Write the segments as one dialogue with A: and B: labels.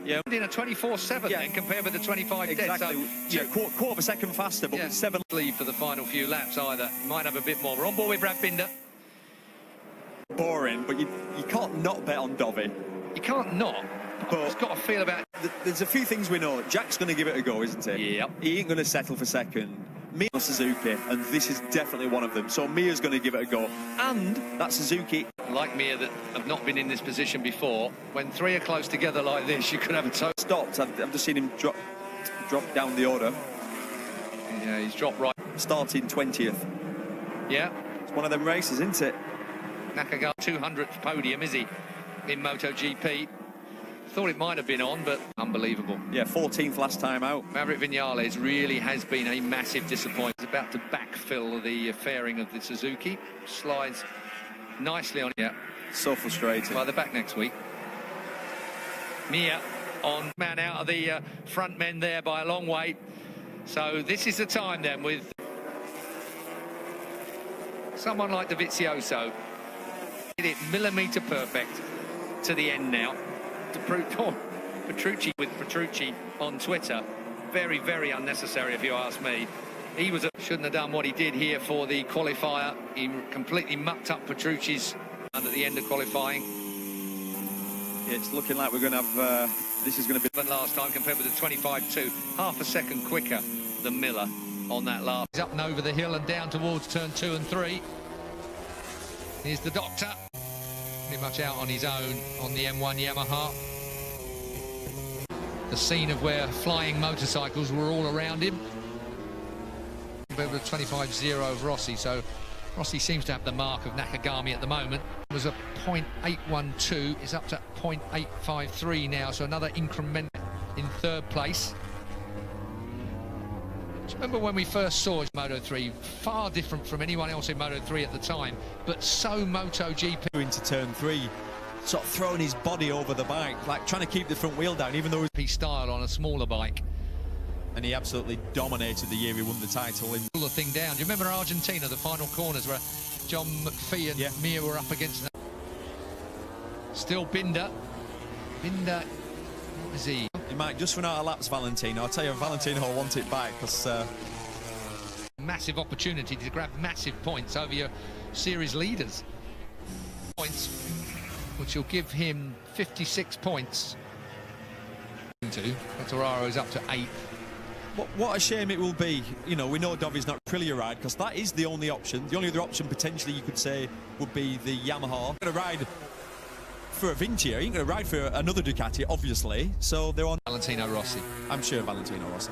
A: Yeah.
B: In a 24/7 then compared with the 25
A: exactly.
B: dead. So
A: quarter of a second faster, but with 7
B: lead for the final few laps either. Might have a bit more. We're on board with Brad Binder.
A: boring, but you can't not bet on Dovi.
B: You can't not. But it's got a feel about.
A: There's a few things we know. Jack's going to give it a go, isn't he?
B: Yep.
A: He ain't going to settle for second. Mia Suzuki, and this is definitely one of them. So Mia's going to give it a go, and that Suzuki.
B: Like Mia, that have not been in this position before. When three are close together like this, you could have a total.
A: Stopped. I've just seen him drop down the order.
B: Yeah, he's dropped right.
A: Starting 20th.
B: Yeah.
A: It's one of them races, isn't it?
B: Nakagami 200th podium, is he, in MotoGP? Thought it might have been on, but unbelievable.
A: Yeah, 14th last time out.
B: Maverick Vinales really has been a massive disappointment. He's about to backfill the fairing of the Suzuki. Slides nicely on. Yeah.
A: So frustrating.
B: Well, they're back next week. Mia on man out of the front men there by a long way. So this is the time then with someone like dovisioso. Hit it millimetre perfect to the end now. Petrucci with Petrucci on Twitter. Very, very unnecessary if you ask me. He shouldn't have done what he did here for the qualifier. He completely mucked up Petrucci's and at the end of qualifying.
A: Yeah, it's looking like we're going to have... this is going to be...
B: Last time compared with the 25-2. Half a second quicker than Miller on that last. He's up and over the hill and down towards turn 2 and 3. Here's the doctor. Pretty much out on his own on the M1 Yamaha. The scene of where flying motorcycles were all around him. Compared with 25-0 of Rossi, so Rossi seems to have the mark of Nakagami at the moment. It was a 0.812, it's up to 0.853 now, so another increment in third place. Do you remember when we first saw Moto3? Far different from anyone else in Moto3 at the time, but so MotoGP.
A: Into turn 3, sort of throwing his body over the bike, like trying to keep the front wheel down, even though
B: he's style on a smaller bike.
A: And he absolutely dominated the year he won the title.
B: Pull the thing down. Do you remember Argentina, the final corners where John McPhee and Mia were up against them? Still Binder. Binder, what is he?
A: He might just run out of laps, Valentino. I'll tell you, Valentino will want it back because...
B: massive opportunity to grab massive points over your series leaders. Points, which will give him 56 points. Quartararo is up to 8.
A: What a shame it will be. You know, we know Dovi's not Aprilia ride because that is the only option. The only other option potentially you could say would be the Yamaha. Going to ride for a Vinci. He ain't going to ride for another Ducati, obviously. So they're on
B: Valentino Rossi.
A: I'm sure Valentino Rossi.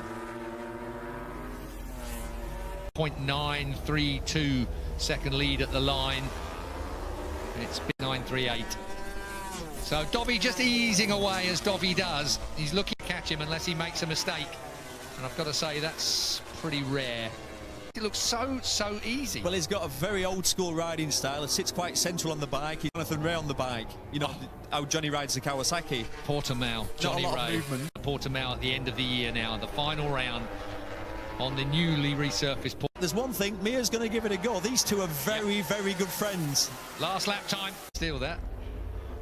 B: 0.932 second lead at the line. It's 938. So Dovi just easing away as Dovi does. He's looking to catch him unless he makes a mistake. And I've got to say, that's pretty rare. It looks so easy.
A: Well, he's got a very old-school riding style. He sits quite central on the bike. He's Jonathan Ray on the bike. You know how Johnny rides the Kawasaki.
B: Portimao, Johnny Ray. Portimao at the end of the year now, the final round on the newly resurfaced Portimao.
A: There's one thing, Mia's going to give it a go. These two are very, very good friends.
B: Last lap time. Steal that.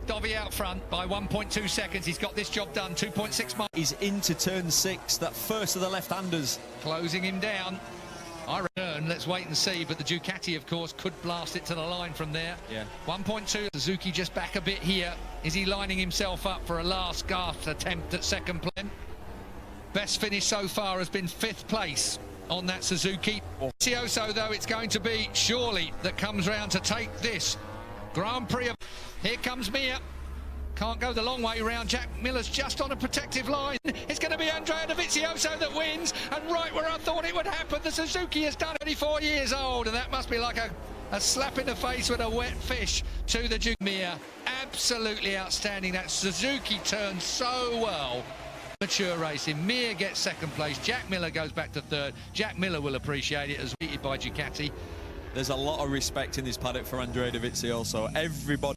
B: Dovi out front by 1.2 seconds. He's got this job done. 2.6 miles.
A: He's into turn 6, that first of the left-handers.
B: Closing him down. I return. Let's wait and see. But the Ducati, of course, could blast it to the line from there.
A: Yeah.
B: 1.2. Suzuki just back a bit here. Is he lining himself up for a last gasp attempt at second place? Best finish so far has been 5th place on that Suzuki. Dovisioso, though, it's going to be surely that comes round to take this Grand Prix of... Here comes Mia. Can't go the long way round. Jack Miller's just on a protective line. It's going to be Andrea Dovizioso that wins. And right where I thought it would happen, the Suzuki has done it. 24 years old, and that must be like a slap in the face with a wet fish to the Duke. Mia, absolutely outstanding. That Suzuki turned so well. Mature racing. Mir gets second place. Jack Miller goes back to third. Jack Miller will appreciate it as beaten by Ducati.
A: There's a lot of respect in this paddock for Andrea Dovizioso. Everybody